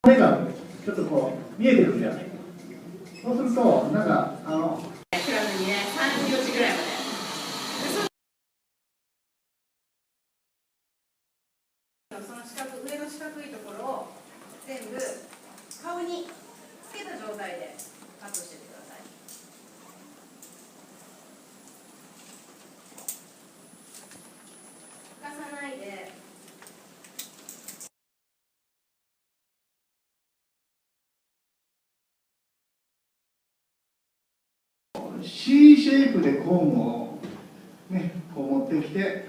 目がちょっとこう見えてくるじゃない。そうするとなんかクラスにね3、4時ぐらいまで。その上の四角いところを全部顔につけた状態でカットしてってください。浮かさないで。C シェイプでコーンを、ね、こう持ってきて、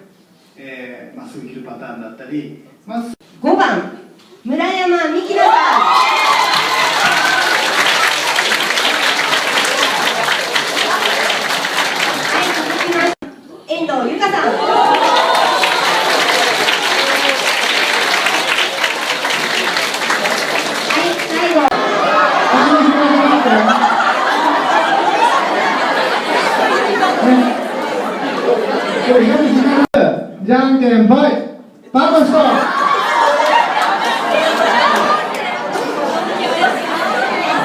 まっすぐ切るパターンだったり、5番村山美希奈さん。はい、続きまして遠藤由香さん。はい、最後じゃんけんぽい、パーの人。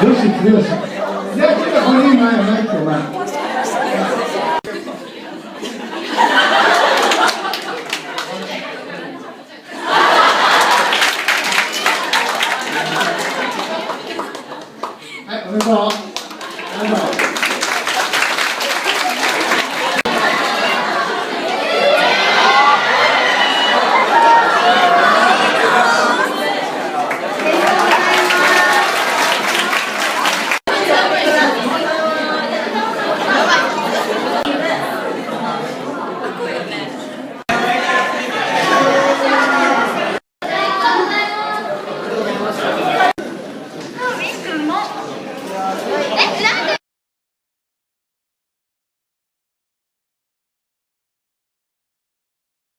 よし、次の人。